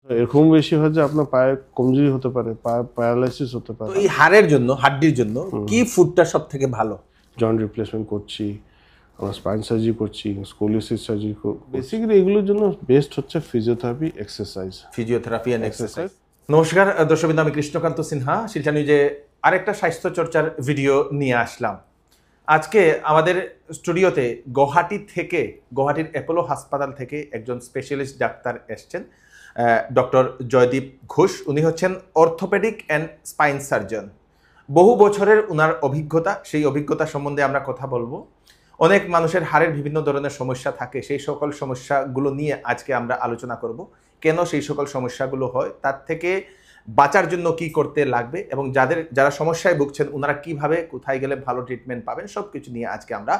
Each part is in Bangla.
এরকম বেশি হয় যে আপনার পায়ে কমজোরি হতে পারে, পায়ে প্যারালাইসিস হতে পারে। তো এই হাড়ের জন্য, হাড্ডির জন্য কি ফুডটা সবথেকে ভালো? জয়েন্ট রিপ্লেসমেন্ট করছি, আমরা স্পাইন সার্জারি করছি, স্কোলিওসিস সার্জারি। বেসিক্যালি এগুলোর জন্য বেস্ট হচ্ছে physiotherapy, exercise. Physiotherapy and exercise. নমস্কার দর্শকবৃন্দ, আমি কৃষ্ণকান্ত সিনহা শিলচর নিউজে আরেকটা স্বাস্থ্য চর্চার ভিডিও নিয়ে আসলাম। আজকে আমাদের স্টুডিওতে গুয়াহাটির অ্যাপোলো হাসপাতাল থেকে একজন স্পেশালিস্ট ডাক্তার এসছেন, ডক্টর জয়দীপ ঘোষ। উনি হচ্ছেন অর্থোপেডিক অ্যান্ড স্পাইন সার্জন। বহু বছরের উনার অভিজ্ঞতা, সেই অভিজ্ঞতা সম্বন্ধে আমরা কথা বলবো। অনেক মানুষের হাড়ের বিভিন্ন ধরনের সমস্যা থাকে, সেই সকল সমস্যাগুলো নিয়ে আজকে আমরা আলোচনা করব। কেন সেই সকল সমস্যাগুলো হয়, তার থেকে বাঁচার জন্য কি করতে লাগবে, এবং যারা সমস্যায় ভুগছেন ওনারা কিভাবে, কোথায় গেলে ভালো ট্রিটমেন্ট পাবেন, সব কিছু নিয়ে আজকে আমরা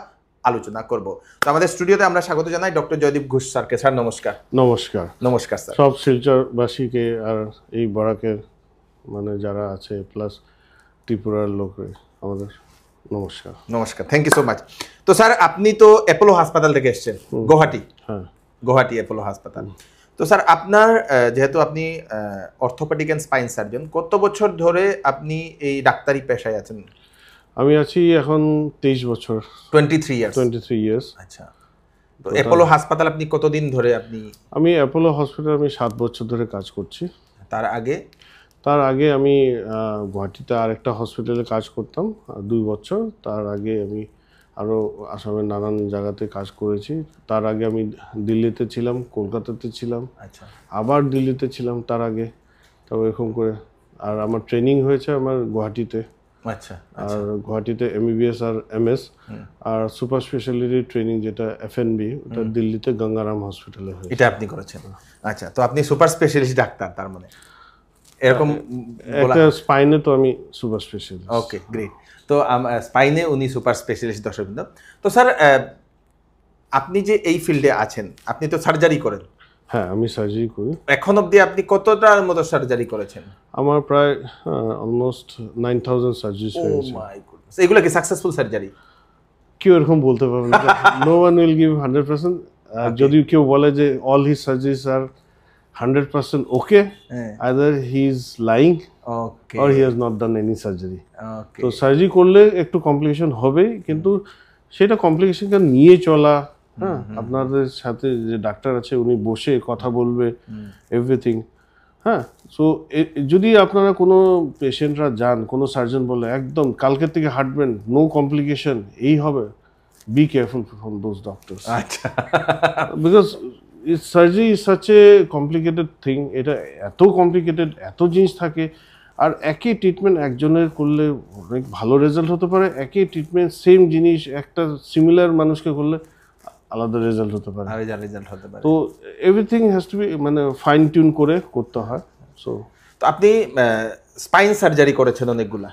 আলোচনা করব। তো আমাদের স্টুডিওতে আমরা স্বাগত জানাই ডক্টর জয়দীপ ঘোষ স্যারকে। স্যার নমস্কার। নমস্কার। নমস্কার স্যার। সব শিলচরবাসীকে আর এই বরাকের মানে যারা আছে প্লাস ত্রিপুরার লোকে আমাদের নমস্কার। নমস্কার, থ্যাংক ইউ সো মাচ। তো স্যার, আপনি তো অ্যাপোলো হাসপাতাল থেকে এসেছেন, গুয়াহাটি। হ্যাঁ, গুয়াহাটি অ্যাপোলো হাসপাতাল। তো স্যার, আপনার যেহেতু আপনি অর্থোপেডিক অ্যান্ড স্পাইন সার্জন, কত বছর ধরে আপনি এই ডাক্তারি পেশায় আছেন? আমি আছি এখন 23 বছর। 23 ইয়ার্স। আচ্ছা। তো অ্যাপোলো হাসপাতাল আপনি কতদিন ধরে আমি অ্যাপোলো হসপিটাল 7 বছর ধরে কাজ করছি। তার আগে আমি গুয়াহাটিতে আরেকটা হসপিটালে কাজ করতাম 2 বছর। তার আগে আমি আরও আসামের নানান জায়গাতে কাজ করেছি। তার আগে আমি দিল্লিতে ছিলাম, কলকাতাতে ছিলাম, আচ্ছা, আবার দিল্লিতে ছিলাম তার আগে। তবে এরকম করে আর আমার ট্রেনিং হয়েছে আমার গুয়াহাটিতে। আচ্ছা। আর গুয়াহাটিতে এমবিবিএস আর এমএস আর সুপার স্পেশালিটি ট্রেনিং যেটা এফএনবি, ওটা দিল্লিতে গঙ্গারাম হসপিটালে হয়েছে। এটা আপনি করেছেন। আচ্ছা, তো আপনি সুপার স্পেশালিস্ট ডাক্তার, তার মানে এরকম একটা স্পাইনে তো আমি সুপার স্পেশালিস্ট। ওকে, গ্রেট। তো স্পাইনে উনি সুপার স্পেশালিস্ট, দর্শকবৃন্দ। তো স্যার, আপনি যে এই ফিল্ডে আছেন, আপনি তো সার্জারি করেন। হ্যাঁ, আমি সার্জারি করি। এখন অবধি আপনি কতটার মতো সার্জারি করেছেন? আমার প্রায় অলমোস্ট 9000 সার্জারি হয়েছে। ও মাই গডনেস, এগুলো কি সাকসেসফুল সার্জারি? কেউ এরকম বলতে পারবে না। No one will give 100%। যদি কেউ বলে যে all his surgeries are 100% okay, either he is lying or he has not done any surgery. তো সার্জারি করলে একটু কমপ্লিকেশন হবেই, কিন্তু সেটা কমপ্লিকেশনকে নিয়ে চলা, হ্যাঁ, আপনাদের সাথে যে ডাক্তার আছে উনি বসে কথা বলবে এভরিথিং। হ্যাঁ, সো যদি আপনারা কোনো পেশেন্টরা যান, কোনো সার্জন বলে একদম কালকের থেকে হাঁটবেন, নো কমপ্লিকেশন, এই হবে, be careful from those doctors. আচ্ছা, because surgery is such a complicated thing. এটা এত কমপ্লিকেটেড, এত জিনিস থাকে। আর একই ট্রিটমেন্ট একজনের করলে অনেক ভালো রেজাল্ট হতে পারে, একই ট্রিটমেন্ট সেম জিনিস একটা সিমিলার মানুষকে করলে আলাদা রেজাল্ট হতে পারে। তো এভরিথিং হ্যাজ টু বি মানে ফাইন টিউন করে করতে হয়। সো তো আপনি স্পাইন সার্জারি করেছেন অনেকগুলা।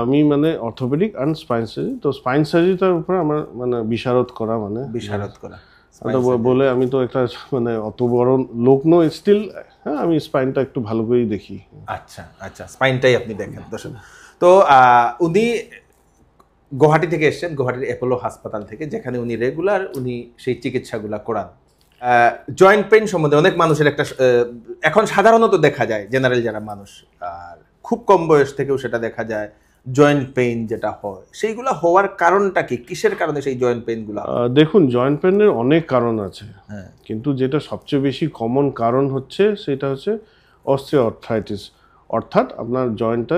আমি মানে অর্থোপেডিক অ্যান্ড স্পাইন সার্জারি। তো স্পাইন সার্জারিটার উপরে আমার মানে বিশারদ করা বলে, আমি তো একটা মানে অত বড় লোক নই স্টিল। হ্যাঁ, আমি স্পাইনটা একটু ভালো করেই দেখি। আচ্ছা আচ্ছা, স্পাইনটাই আপনি দেখেন। দর্শক, তো উনি গুয়াহাটি থেকে এসেছেন, গুয়াহাটির অ্যাপোলো হাসপাতাল থেকে, যেখানে উনি রেগুলার সেই চিকিৎসাগুলা করান। জয়েন্ট পেইন সম্বন্ধে অনেক মানুষের একটা এখন সাধারণত দেখা যায়, জেনারেল যারা মানুষ, আর খুব কম বয়স থেকেও সেটা দেখা যায়, জয়েন্ট পেইন যেটা হয়, সেইগুলো হওয়ার কারণটা কি? কিসের কারণে সেই জয়েন্ট পেইনগুলো? দেখুন, জয়েন্ট পেইনের অনেক কারণ আছে, কিন্তু যেটা সবচেয়ে বেশি কমন কারণ হচ্ছে সেটা হচ্ছে অস্টিওআর্থ্রাইটিস। অর্থাৎ আপনার জয়েন্টটা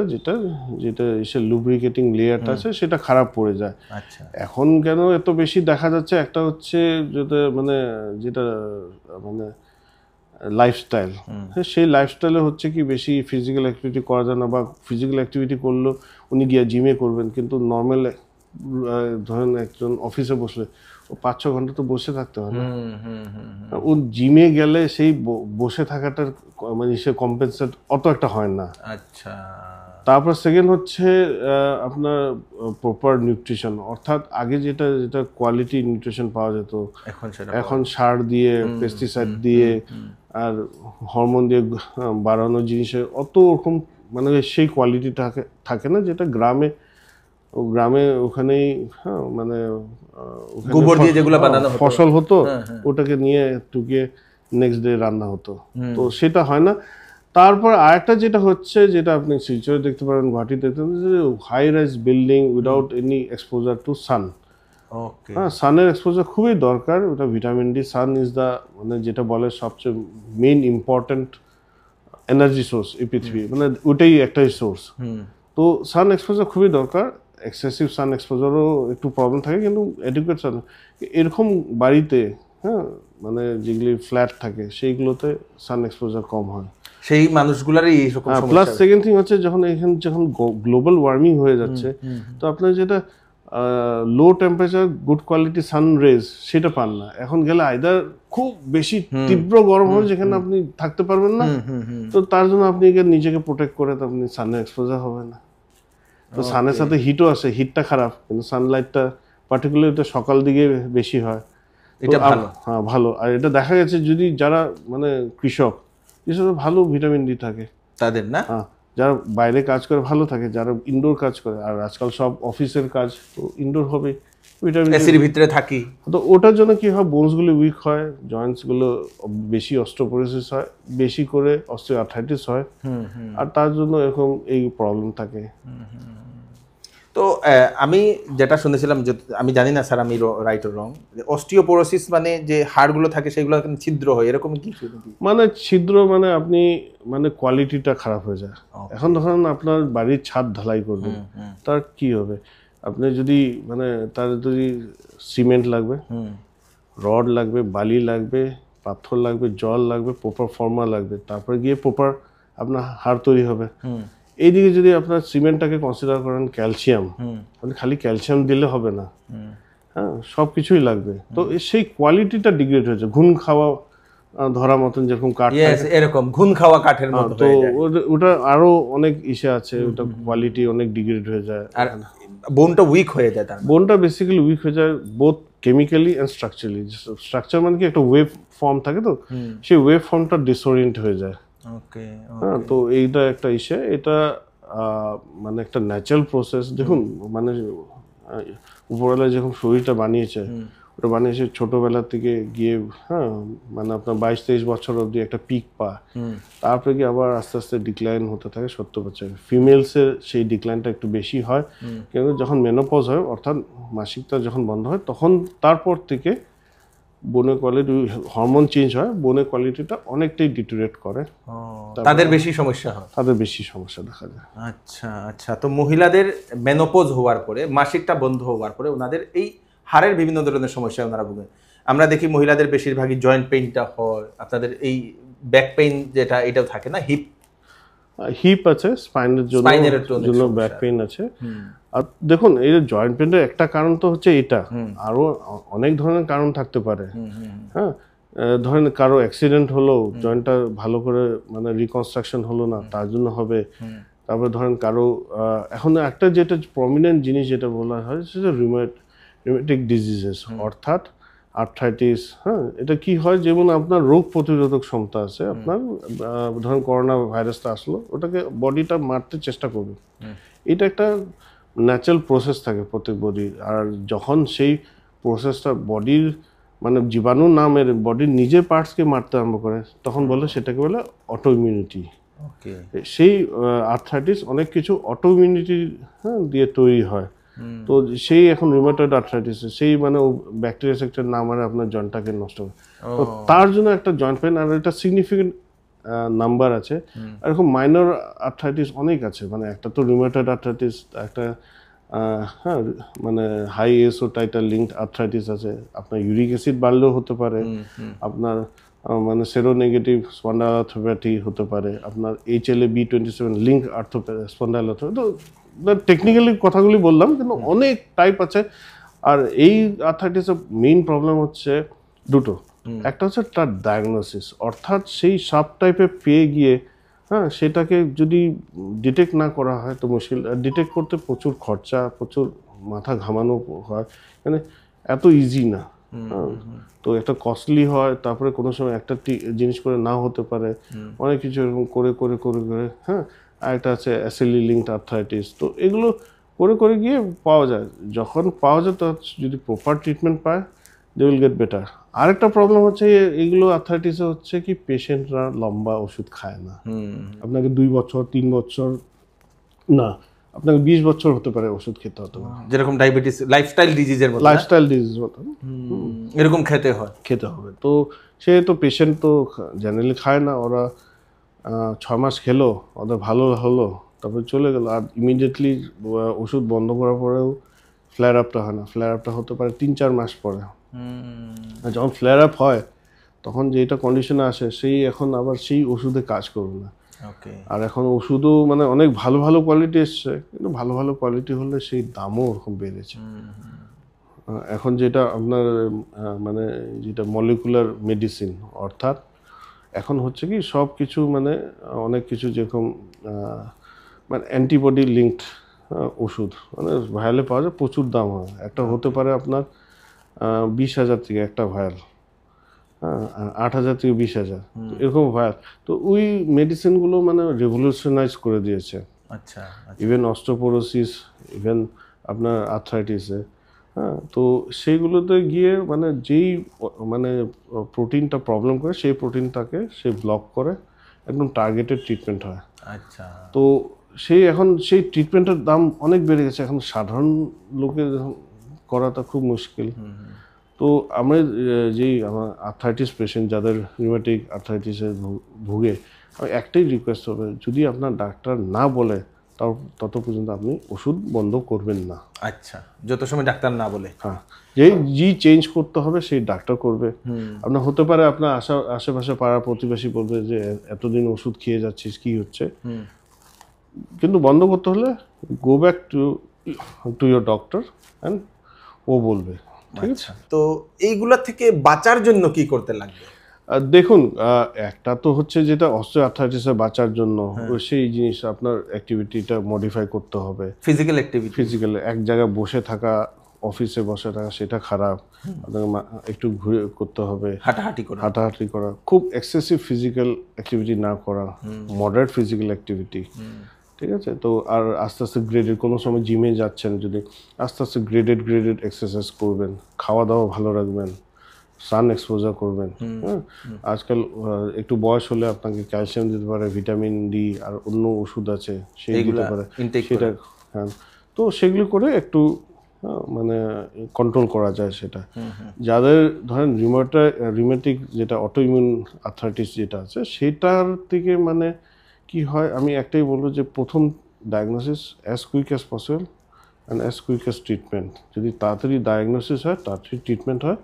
যেটা এসে লুব্রিকেটিং লেয়ারটা আছে সেটা খারাপ পড়ে যায়। আচ্ছা, এখন কেন এত বেশি দেখা যাচ্ছে, একটা হচ্ছে যেটা লাইফস্টাইল। সেই লাইফস্টাইলে হচ্ছে কি বেশি ফিজিক্যাল অ্যাক্টিভিটি করা যায় না, বা ফিজিক্যাল অ্যাক্টিভিটি করলেও উনি গিয়ে জিমে করবেন, কিন্তু নর্মাল ধরেন একজন অফিসে বসলে ও 5-6 ঘন্টা তো বসে থাকতে হয় না। ও জিমে গেলে সেই বসে থাকাটার মানে সে কম্পেনসেট অত একটা হয় না। আচ্ছা। তারপর সেকেন্ড হচ্ছে আপনার প্রপার নিউট্রিশন। অর্থাৎ আগে যেটা কোয়ালিটি নিউট্রিশন পাওয়া যেত, এখন সার দিয়ে, পেস্টিসাইড দিয়ে আর হরমোন দিয়ে বাড়ানো জিনিসের অত ওরকম মানে সেই কোয়ালিটিটা থাকে না, যেটা গ্রামে ওখানেই মানে গোবর দিয়ে যেগুলো বানানো হতো, ফসল হতো, ওটাকে নিয়ে টুকিয়ে নেক্সট ডে রান্না হতো, তো সেটা হয় না। তারপর আরেকটা যেটা হচ্ছে, যেটা আপনি শিলচরে দেখতে পারেন, গুয়াহাটিতে দেখতে পারেন, যে high rise building without any exposure to sun. হ্যাঁ, সানের এক্সপোজার খুবই দরকার, ওটা vitamin D. Sun is the মানে যেটা বলে সবচেয়ে মেইন ইম্পর্টেন্ট এনার্জি সোর্স এই পৃথিবী, মানে ওটাই একটাই সোর্স। তো সান এক্সপোজার খুবই দরকার। এক্সেসিভ সান এক্সপোজারও একটু প্রবলেম থাকে, কিন্তু এডুকেট সান এরকম বাড়িতে, হ্যাঁ, মানে যেগুলি ফ্ল্যাট থাকে সেইগুলোতে সান এক্সপোজার কম হয়, সেই মানুষগুলারই এইরকম সমস্যা। প্লাস সেকেন্ড থিং হচ্ছে, যখন গ্লোবাল ওয়ার্মিং হয়ে যাচ্ছে, তো আপনার যেটা লো টেম্পারেচার গুড কোয়ালিটি সান রেজ সেটা পান না। এখন গেলে আইদার খুব বেশি তীব্র গরম হবে যেখানে আপনি থাকতে পারবেন না, তো তার জন্য আপনি নিজেকে প্রোটেক্ট করে তো আপনি সানের এক্সপোজার হবে না। তো সানের সাথে হিটও আসে, হিটটা খারাপ, কিন্তু সানলাইটটা পার্টিকুলারলি সকাল দিকে বেশি হয়, এটা ভালো। হ্যাঁ ভালো। আর এটা দেখা গেছে যদি যারা মানে কৃষক ভালো ভিটামিন ডি থাকে তাদের, না হ্যাঁ, যারা বাইরে কাজ করে ভালো থাকে, যারা ইনডোর কাজ করে, আর আজকাল সব অফিসের কাজ তো ইনডোর হবে, ভিটামিন এসির ভিতরে থাকি, তো ওটার জন্য কি হয়, বোনসগুলো উইক হয়, জয়েন্টসগুলো বেশি অস্টিওপোরোসিস হয়, বেশি করে অস্টিওআর্থ্রাইটিস হয়, আর তার জন্য এরকম এই প্রবলেম থাকে। তো আমি যেটা শুনেছিলাম, আমি জানি না স্যার আমি রাইট অর রং, অস্টিওপোরোসিস মানে যে হাড়গুলো থাকে সেগুলো ছিদ্র হয়, এরকম কি? মানে ছিদ্র মানে আপনি মানে কোয়ালিটিটা খারাপ হয়ে যায়। এখন ধরুন আপনার বাড়ির ছাদ ঢালাই করবেন, তার কি হবে, আপনি যদি মানে তার যদি সিমেন্ট লাগবে, রড লাগবে, বালি লাগবে, পাথর লাগবে, জল লাগবে, প্রপার ফর্মা লাগবে, তারপরে গিয়ে প্রপার আপনার হাড় তৈরি হবে। এইদিকে যদি আপনার সিমেন্টটাকে কনসিডার করেন ক্যালসিয়াম, আপনি খালি ক্যালসিয়াম দিলে হবে না, হ্যাঁ, সব কিছুই লাগবে। তো সেই কোয়ালিটিটা ডিগ্রেড হয়েছে, ঘুণ খাওয়া ধরা মতন, যেরকম কাঠ, এরকম ঘুণ খাওয়া কাঠের মতো। তো ওটা আরো অনেক ইসে আছে, ওটা কোয়ালিটি অনেক ডিগ্রেড হয়ে যায়, আর বোনটা উইক হয়ে যায়। তার বোনটা বেসিক্যালি উইক হয়ে যায় both chemically and structurally. Structure মানে কি একটা ওয়েভ ফর্ম থাকে, তো সেই ওয়েভ ফর্মটা ডিসওরিয়েন্ট হয়ে যায়। হ্যাঁ, তো এইটা একটা ইসে, এটা মানে একটা ন্যাচারাল প্রসেস। দেখুন মানে উপরওয়ালা যখন শরীরটা বানিয়েছে, ওটা বানিয়েছে ছোটবেলা থেকে গিয়ে, হ্যাঁ, মানে আপনার 22-23 বছর অবধি একটা পিক পা, তারপরে গিয়ে আবার আস্তে আস্তে ডিক্লাইন হতে থাকে 70 বছর। ফিমেলসের সেই ডিক্লাইনটা একটু বেশি হয়, কিন্তু যখন মেনোপজ হয়, অর্থাৎ মাসিকটা যখন বন্ধ হয়, তখন তারপর থেকে বোনের কোয়ালিটি, হরমোন চেঞ্জ হয়, বোনের কোয়ালিটিটা অনেকটাই ডিটোরিয়েট করে, তাদের বেশি সমস্যা হয়, তাদের বেশি সমস্যা দেখা যায়। আচ্ছা আচ্ছা। তো মহিলাদের মেনোপজ হওয়ার পরে, মাসিকটা বন্ধ হওয়ার পরে ওনাদের এই হাড়ের বিভিন্ন ধরনের সমস্যা ওনারা ভোগেন। আমরা দেখি মহিলাদের বেশিরভাগই জয়েন্ট পেইনটা হয়, আপনাদের এই ব্যাক পেইন যেটা, এটাও থাকে না? হিপ আছে, স্পাইনের জন্য ব্যাক পেইন আছে। আর দেখুন, এই জয়েন্ট পেইনের একটা কারণ তো হচ্ছে এটা, আরো অনেক ধরনের কারণ থাকতে পারে। হ্যাঁ, ধরেন কারো অ্যাক্সিডেন্ট হলো, জয়েন্টটা ভালো করে মানে রিকনস্ট্রাকশন হলো না, তার জন্য হবে। তারপরে ধরেন কারো এখন একটা যেটা প্রমিনেন্ট জিনিস যেটা বলা হয় সেটা রিউমেটিক ডিজিজেস, অর্থাৎ আর্থ্রাইটিস। হ্যাঁ, এটা কি হয়, যেমন আপনার রোগ প্রতিরোধক ক্ষমতা আছে, আপনার ধরেন করোনা ভাইরাসটা আসলো, ওটাকে বডিটা মারতে চেষ্টা করবে, এটা একটা ন্যাচারাল প্রসেস থাকে প্রত্যেক বডির। আর যখন সেই প্রসেসটা বডির মানে জীবাণু না মেরে বডির নিজের পার্টসকে মারতে আরম্ভ করে, তখন বলে সেটাকে বলে অটো ইমিউনিটি। সেই আর্থ্রাইটিস অনেক কিছু অটো ইমিউনিটি দিয়ে তৈরি হয়। তো সেই এখন রিউমাটয়েড আর্থ্রাইটিস, সেই মানে ব্যাকটেরিয়া সেক্টর না মানে আপনার জয়েন্টটাকে নষ্ট করে, তো তার জন্য একটা জয়েন্ট পেইন। আর এটা সিগনিফিকেন্ট নাম্বার আছে, এরকম মাইনর আর্থ্রাইটিস অনেক আছে। মানে একটা তো রিউমাটয়েড আর্থ্রাইটিস, একটা হ্যাঁ মানে high SO titre linked arthritis আছে, আপনার ইউরিক অ্যাসিড বাড়লেও হতে পারে, আপনার মানে সেরোনেগেটিভ স্পন্ডাইলোআর্থ্রোপ্যাথি হতে পারে, আপনার HLA-B27 লিঙ্ক স্পন্ডাইলোআর্থ্রোপ্যাথি। তো টেকনিক্যালি কথাগুলি বললাম, কিন্তু অনেক টাইপ আছে। আর এই আর্থ্রাইটিসের মেইন প্রবলেম হচ্ছে দুটো, একটা হচ্ছে তার ডায়াগনোসিস, অর্থাৎ সেই সাব টাইপে পেয়ে গিয়ে, হ্যাঁ, সেটাকে যদি ডিটেক্ট না করা হয় তো মুশকিল। ডিটেক্ট করতে প্রচুর খরচা, প্রচুর মাথা ঘামানো হয়, মানে এত ইজি না। তো একটা কস্টলি হয়, তারপরে কোনো সময় একটা জিনিস করে না হতে পারে, অনেক কিছু এরকম করে করে করে করে হ্যাঁ। আর একটা আছে অ্যাসিলি লিঙ্কড আর্থ্রাইটিস। তো এগুলো করে করে গিয়ে পাওয়া যায়, যখন পাওয়া যায় তো যদি প্রপার ট্রিটমেন্ট পায় দে উইল গেট বেটার। আরেকটা প্রবলেম হচ্ছে এগুলো আর্থ্রাইটিসে হচ্ছে কি পেশেন্টরা লম্বা ওষুধ খায় না। আপনাকে 2 বছর 3 বছর না, আপনাকে 20 বছর হতে পারে ওষুধ খেতে হতে পারে, যেরকম ডায়াবেটিস লাইফস্টাইল ডিজিজের মতো, লাইফস্টাইল ডিজিজ মতো এরকম খেতে হবে। তো সে তো পেশেন্ট তো জেনারেলি খায় না, ওরা 6 মাস খেলো, ওদের ভালো হলো, তারপর চলে গেল, আর ইমিডিয়েটলি ওষুধ বন্ধ করার পরেও ফ্লেয়ার আপটা হয় না। ফ্লেয়ার আপটা হতে পারে 3-4 মাস পরে। যখন ফ্লেয়ার আপ হয় তখন যেটা কন্ডিশনে আসে এখন আবার সেই ওষুধে কাজ করবে না। আর এখন ওষুধও মানে অনেক ভালো ভালো কোয়ালিটি এসছে, কিন্তু ভালো ভালো কোয়ালিটি হলে সেই দামও ওরকম বেড়েছে। এখন যেটা আপনার মানে যেটা মলিকুলার মেডিসিন, অর্থাৎ এখন হচ্ছে কি সব কিছু মানে অনেক কিছু যেরকম মানে অ্যান্টিবডি লিঙ্কড ওষুধ মানে ভায়ালে পাওয়া যায়, প্রচুর দাম হয়। একটা হতে পারে আপনার 20,000 থেকে একটা ভায়াল, 8,000 থেকে 20,000 এরকম ভায়াল। তো ওই মেডিসিনগুলো মানে রেভলিউশনাইজ করে দিয়েছে। আচ্ছা, ইভেন অস্টিওপোরোসিস, ইভেন আপনার আর্থ্রাইটিসে। হ্যাঁ, তো সেইগুলোতে গিয়ে মানে যেই মানে প্রোটিনটা প্রবলেম করে সেই প্রোটিনটাকে সে ব্লক করে, একদম টার্গেটেড ট্রিটমেন্ট হয়। আচ্ছা, তো এখন সেই ট্রিটমেন্টের দাম অনেক বেড়ে গেছে, এখন সাধারণ লোকের করাটা খুব মুশকিল। তো আমরা যেই আমার আর্থ্রাইটিস পেশেন্ট যাদের রিউমেটিক আর্থ্রাইটিসে ভুগে, একটাই রিকোয়েস্ট হবে, যদি আপনার ডাক্তার না বলে তত পর্যন্ত আপনি ওষুধ বন্ধ করবেন না। আচ্ছা, যত সময় ডাক্তার না বলে। হ্যাঁ, যেই চেঞ্জ করতে হবে সেই ডাক্তার করবে। আপনার হতে পারে আপনার আশেপাশে পাড়া প্রতিবেশী বলবে যে এতদিন ওষুধ খেয়ে যাচ্ছিস, কি হচ্ছে, কিন্তু বন্ধ করতে হলে go back to your doctor and ও বলবে। ঠিক আছে, তো এইগুলা থেকে বাঁচার জন্য কি করতে লাগবে? দেখুন, একটা তো হচ্ছে যেটা অস্টিও আর্থ্রাইটিসে বাঁচার জন্য সেই জিনিস আপনার অ্যাক্টিভিটিটা মডিফাই করতে হবে। ফিজিক্যাল অ্যাক্টিভিটি, ফিজিক্যাল এক জায়গায় বসে থাকা, অফিসে বসে থাকা সেটা খারাপ। আপনাকে একটু ঘুরে করতে হবে, হাঁটাহাঁটি করা, খুব এক্সেসিভ ফিজিক্যাল অ্যাক্টিভিটি না করা, মডারেট ফিজিক্যাল অ্যাক্টিভিটি। ঠিক আছে, তো আর আস্তে আস্তে গ্রেডেড, কোনো সময় জিমে যাচ্ছেন যদি আস্তে আস্তে গ্রেডেড এক্সারসাইজ করবেন, খাওয়া দাওয়া ভালো রাখবেন, সান এক্সপোজার করবেন। হ্যাঁ, আজকাল একটু বয়স হলে আপনাকে ক্যালসিয়াম দিতে পারে, ভিটামিন ডি আর অন্য ওষুধ আছে সেই দিতে পারে, সেটা। হ্যাঁ, তো সেগুলো করে একটু মানে কন্ট্রোল করা যায় সেটা। যাদের ধরেন রিউমেটিক যেটা অটোইমিউন আর্থ্রাইটিস যেটা আছে সেটার থেকে মানে কি হয়, আমি একটাই বলবো যে প্রথম diagnosis as quick as possible and as quick as treatment. যদি তাড়াতাড়ি ডায়াগনোসিস হয়, তাড়াতাড়ি ট্রিটমেন্ট হয়,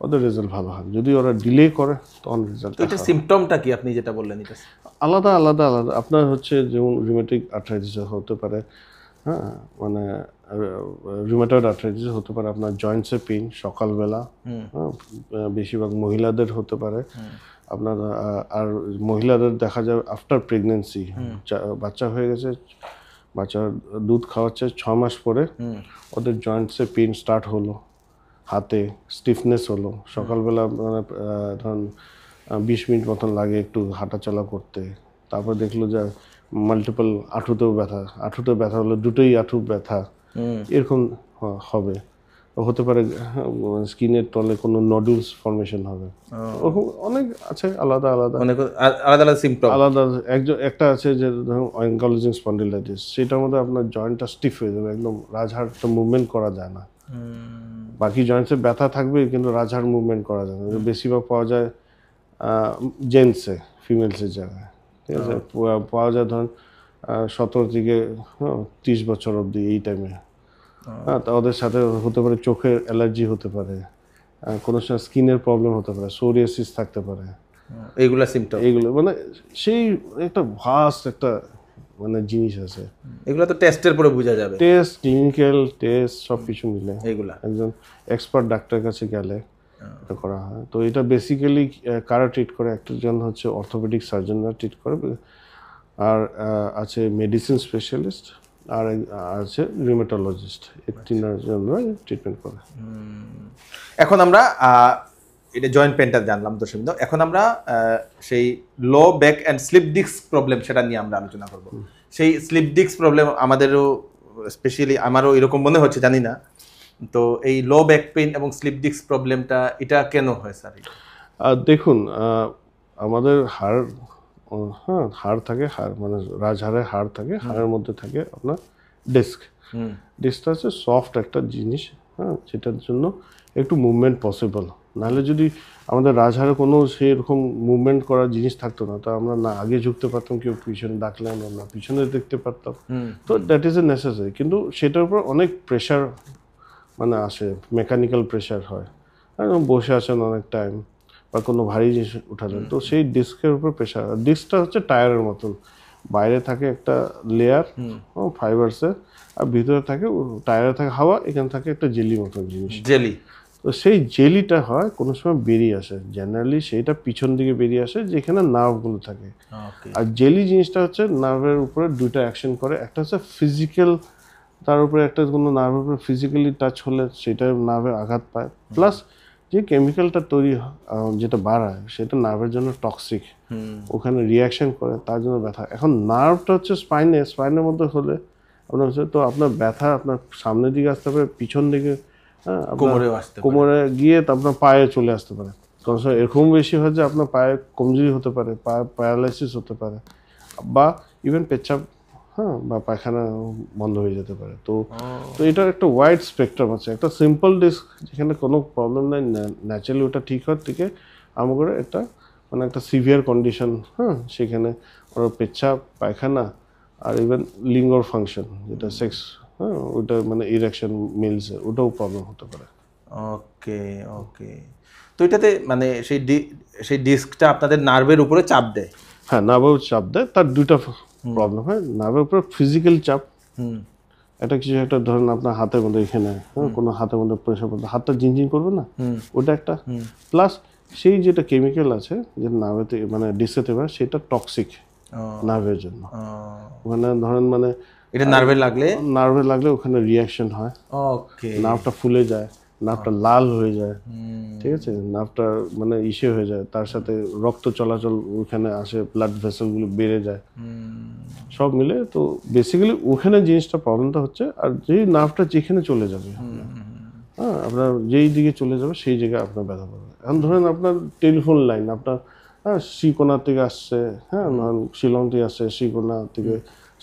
ওদের রেজাল্ট ভালো হয়। যদি ওরা ডিলে করে তখন রেজাল্ট। এটা সিম্পটমটা কি আপনি যেটা বললেন? এটা আলাদা আলাদা আলাদা আপনার হচ্ছে যেমন রিউমেটিক আর্থ্রাইটিস হতে পারে, হ্যাঁ, মানে রিউমেটয়েড আর্থ্রাইটিস হতে পারে আপনার জয়েন্টসে পেইন সকালবেলা, বেশিরভাগ মহিলাদের হতে পারে আপনার। আর মহিলাদের দেখা যায় আফটার প্রেগনেন্সি, বাচ্চা হয়ে গেছে, বাচ্চার দুধ খাওয়াচ্ছে 6 মাস পরে ওদের জয়েন্টসে পেইন স্টার্ট হলো, হাতে স্টিফনেস হলো, সকালবেলা মানে ধরুন 20 মিনিট মতন লাগে একটু হাঁটাচলা করতে, তারপর দেখলো যে মাল্টিপল আঁঠুতেও ব্যথা হলো, দুটোই আঁঠু ব্যথা, এরকম হবে। হতে পারে স্কিনের তলে কোনো নডুলস ফর্মেশন হবে, ওরকম অনেক আছে আলাদা আলাদা সিম্পটম। একটা আছে যে ধরুন অ্যাঙ্কালোজিং স্পন্ডিলাইটিস, সেটার মধ্যে আপনার জয়েন্টটা স্টিফ হয়ে যাবে, একদম রাজহাড়টা মুভমেন্ট করা যায় না। বাকি জয়েন্টসে ব্যথা থাকবে কিন্তু রাজহাড় মুভমেন্ট করা যায় না। বেশিরভাগ পাওয়া যায় জেন্টসে, ফিমেলসের জায়গায়। ঠিক আছে, পাওয়া যায় ধরুন 17 থেকে 30 বছর অবধি এই টাইমে। হ্যাঁ, তা ওদের সাথে হতে পারে চোখের অ্যালার্জি হতে পারে, কোনো সময় স্কিনের প্রবলেম হতে পারে, সোরিয়াসিস থাকতে পারে। এইগুলো সিম্পটম, এইগুলো মানে সেই একটা ভাস্ট একটা মানে জিনিস আছে। এগুলো তো টেস্টের পরে বোঝা যাবে, টেস্ট, ক্লিনিক্যাল টেস্ট সব কিছু মিলে এগুলা একজন এক্সপার্ট ডাক্তারের কাছে গেলে এটা করা হয়। তো এটা বেসিক্যালি কারা ট্রিট করে, একজন হচ্ছে অর্থোপেডিক সার্জনরা ট্রিট করে, আর আছে মেডিসিন স্পেশালিস্ট, আর আছে রিউমেটোলজিস্ট, এই তিনজনরা ট্রিটমেন্ট করে। এখন আমরা এটা জয়েন্ট পেনটা জানলাম দর্শকবৃন্দ, এখন আমরা সেই low back and slip disc problem সেটা নিয়ে আমরা আলোচনা করব। সেই স্লিপ ডিস্ক প্রবলেম আমাদেরও স্পেশালি আমারও এরকম মনে হচ্ছে, জানি না, তো এই লো ব্যাক পেইন এবং স্লিপ ডিস্ক প্রবলেমটা এটা কেন হয় স্যার? দেখুন, আমাদের হাড়, হ্যাঁ, হাড় থাকে, হাড় মানে রাজহাড়ের হাড় থাকে, হাড়ের মধ্যে থাকে আপনার ডিস্ক। ডিস্কটা হচ্ছে সফট একটা জিনিস, হ্যাঁ, যেটার জন্য একটু মুভমেন্ট পসিবল। নাহলে যদি আমাদের রাজহাড়ে কোনো সেরকম মুভমেন্ট করার জিনিস থাকতো না, তো আমরা না আগে ঝুঁকতে পারতাম, কেউ পিছনে ডাকলে আমরা না পিছনে দেখতে পারতাম। তো দ্যাট ইজ এ নেসেসারি, কিন্তু সেটার উপর অনেক প্রেশার মানে আসে, মেকানিক্যাল প্রেশার হয়, বসে আছেন অনেক টাইম বা কোনো ভারী জিনিস উঠালেন, তো সেই ডিস্কের উপর প্রেশার। ডিস্কটা হচ্ছে টায়ারের মতন, বাইরে থাকে একটা লেয়ার ফাইবারসের, আর ভিতরে থাকে টায়ারে থাকে হাওয়া, এখানে থাকে একটা জেলি মতন জিনিস, জেলি। তো সেই জেলিটা হয় কোনো সময় বেরিয়ে আসে, জেনারেলি সেইটা পিছন দিকে বেরিয়ে আসে যেখানে নার্ভগুলো থাকে। আর জেলি জিনিসটা হচ্ছে নার্ভের উপরে দুইটা অ্যাকশন করে, একটা হচ্ছে ফিজিক্যাল, তার উপরে একটা কোনো নার্ভের উপরে ফিজিক্যালি টাচ হলে সেটা নার্ভে আঘাত পায়, প্লাস যে কেমিক্যালটা তৈরি যেটা বাড়ায় সেটা নার্ভের জন্য টক্সিক, ওখানে রিয়াকশন করে, তার জন্য ব্যথা। এখন নার্ভটা হচ্ছে স্পাইনের মধ্যে হলে আপনার হচ্ছে, তো আপনার ব্যথা আপনার সামনের দিকে আসতে পারে, পিছন দিকে, হ্যাঁ, কোমরে গিয়ে আপনার পায়ে চলে আসতে পারে। কারণ এরকম বেশি হয় যে আপনার পায়ে কমজোরি হতে পারে, পায়ে প্যারালাইসিস হতে পারে, বা ইভেন পেচ্ছাপ, হ্যাঁ, বা পায়খানা বন্ধ হয়ে যেতে পারে। তো এটার একটা ওয়াইড স্পেকট্রাম আছে। একটা সিম্পল ডিস্ক যেখানে কোনো প্রবলেম নাই, ন্যাচারালি ওটা ঠিক হওয়ার থেকে আরম্ভ করে একটা মানে একটা সিভিয়ার কন্ডিশন, হ্যাঁ, সেখানে ওর পেচ্ছাপ, পায়খানা, আর ইভেন লিঙ্গর ফাংশন যেটা সেক্স, হ্যাঁ, ওটা মানে ইরেকশন মিলস, ওটাও প্রবলেম হতে পারে। ওকে ওকে। তো এটাতে মানে সেই ডিস্কটা আপনাদের নার্ভের উপরে চাপ দেয়? হ্যাঁ, নার্ভের চাপ দেয়। তার দুইটা প্রবলেম হয়, নার্ভের উপরে ফিজিক্যাল চাপ, একটা কিছু একটা ধরেন আপনার হাতের মধ্যে এখানে, কোনো হাতের মধ্যে প্রেশার পড়তে হাতটা ঝিনঝিন করবে না, ওটা একটা, প্লাস সেই যেটা কেমিক্যাল আছে যে নার্ভেতে মানে ডিস্কেতে পারে, সেটা টক্সিক নার্ভের জন্য। ওখানে ধরেন মানে এটা নার্ভে লাগলে ওখানে রিয়াকশন হয়, ওকে, নার্ভটা ফুলে যায়, নার্ভটা লাল হয়ে যায়, ঠিক আছে, নার্ভটা মানে ইসে হয়ে যায়, তার সাথে রক্ত চলাচল ওখানে আসে, ব্লাড ভেসেলগুলো বেড়ে যায়, সব মিলে। তো বেসিক্যালি ওখানে জিনিসটা প্রবলেমটা হচ্ছে। আর যেই নার্ভটা যেখানে চলে যাবে, হ্যাঁ, আপনার যেই দিকে চলে যাবে সেই জায়গায় আপনার ব্যথা পাবে। এখন ধরেন আপনার টেলিফোন লাইন আপনার, হ্যাঁ, শ্রীকোনা থেকে আসছে, হ্যাঁ, শিলং থেকে আসছে, শ্রীকোনা থেকে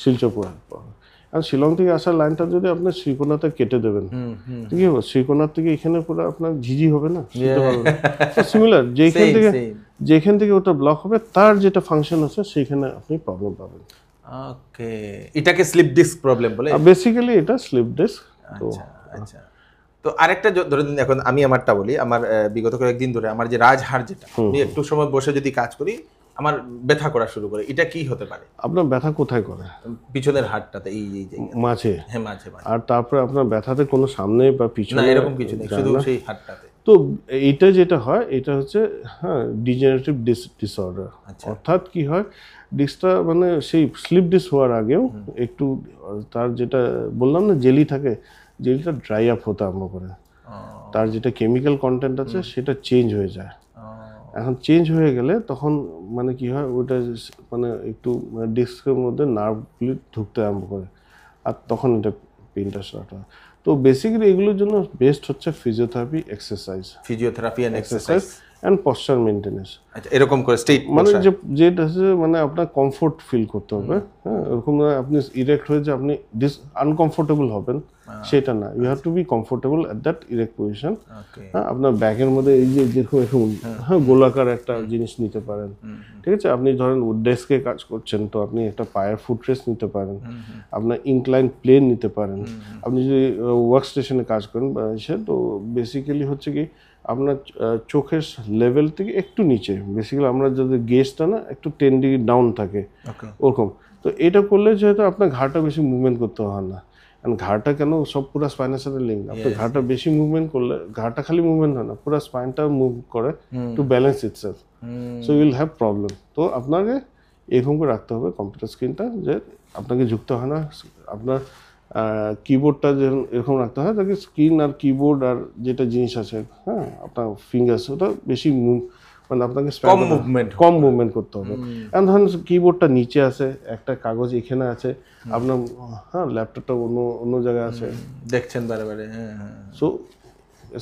শিলচর পড়ে, আর শিলং থেকে আসার লাইনটা যদি আপনি শ্রীকোনাতে কেটে দেবেন, কি হবে, শ্রীকোনার থেকে এখানে পুরো আপনার ঝিঝি হবে না, সিমিলার, যেখান থেকে ওটা ব্লক হবে তার যেটা ফাংশন আছে সেখানে আপনি প্রবলেম পাবেন। ওকে, এটাকে স্লিপ ডিস্ক প্রবলেম বলে বেসিক্যালি, এটা স্লিপ ডিস্ক। আচ্ছা। তো আরেকটা ধরেন, এখন আমি আমারটা বলি, আমার বিগত কয়েকদিন ধরে আমার যে রাজহাড়, যেটা আমি একটু সময় বসে যদি কাজ করি আমার ব্যথা করা শুরু করে, এটা কি হতে পারে? আপনার ব্যথা কোথায় করে? পিছনের হাড়টাতে, এই মাঝে। হ্যাঁ, মাঝে। আর তারপরে আপনার ব্যথাতে কোনো সামনে বা পিছনে এরকম কিছু নেই, শুধু সেই হাড়টাতে। তো এইটা যেটা হয়, এটা হচ্ছে, হ্যাঁ, ডিজেনারেটিভ ডিসঅর্ডার। অর্থাৎ কি হয়, ডিস্কটা মানে সেই স্লিপ ডিস্ক হওয়ার আগেও একটু তার যেটা বললাম না জেলি থাকে, জেলিটা ড্রাই আপ হতে আরম্ভ করে, তার যেটা কেমিক্যাল কন্টেন্ট আছে সেটা চেঞ্জ হয়ে যায়। এখন চেঞ্জ হয়ে গেলে তখন মানে কি হয়, ওইটা মানে একটু ডিস্কের মধ্যে নার্ভগুলি ঢুকতে আরম্ভ করে, আর তখন এটা পেইনটা স্টার্ট হয়। তো বেসিক্যালি এগুলোর জন্য বেস্ট হচ্ছে physiotherapy exercise and posture maintenance. আচ্ছা, এরকম করে স্ট্রেট মানে যেটা মানে আপনার কমফোর্ট ফিল করতে হবে, হ্যাঁ, এরকম আপনি ইরেক্ট হয়ে যে আপনি আনকমফোর্টেবল হবেন সেটা না, you have to be comfortable at that erect position. হ্যাঁ, আপনার ব্যাগের মধ্যে এই যে যেরকম এরকম, হ্যাঁ, গোলাকার একটা জিনিস নিতে পারেন, ঠিক আছে। আপনি ধরেন ডেস্কে কাজ করছেন, তো আপনি একটা পায়ের ফুটরেস্ট নিতে পারেন, আপনার ইনক্লাইন প্লেন নিতে পারেন। আপনি যদি ওয়ার্ক স্টেশনে কাজ করেন বা এসে, তো বেসিক্যালি হচ্ছে কি আপনার চোখের লেভেল থেকে একটু নিচে, বেসিক্যালি আমরা যদি গেজটা না একটু 10 ডিগ্রি ডাউন থাকে ওরকম, তো এটা করলে যেহেতু আপনার ঘাড়টা বেশি মুভমেন্ট করতে হয় না। কারণ ঘাড়টা কেন, সব পুরো স্পাইনের সাথে লিঙ্ক, আপনার ঘাড়টা বেশি মুভমেন্ট করলে ঘাড়টা খালি মুভমেন্ট হয় না, পুরো স্পাইনটা মুভ করে to balance itself, so you will have problem. তো আপনাকে এরকম করে রাখতে হবে কম্পিউটার স্ক্রিনটা, যে আপনাকে যুক্ত হয় না, আপনার কিবোর্ডটা যেরকম এরকম রাখতে হয়, তাকে স্ক্রিন আর কিবোর্ড আর যেটা জিনিস আছে, হ্যাঁ, আপনার ফিঙ্গার্স, ওটা বেশি মানে আপনাকে কম মুভমেন্ট করতে হবে। এখন ধরুন কিবোর্ডটা নিচে আছে, একটা কাগজ এখানে আছে, আপনার হ্যাঁ ল্যাপটপটা অন্য জায়গায় আছে, দেখছেন বারে বারে। সো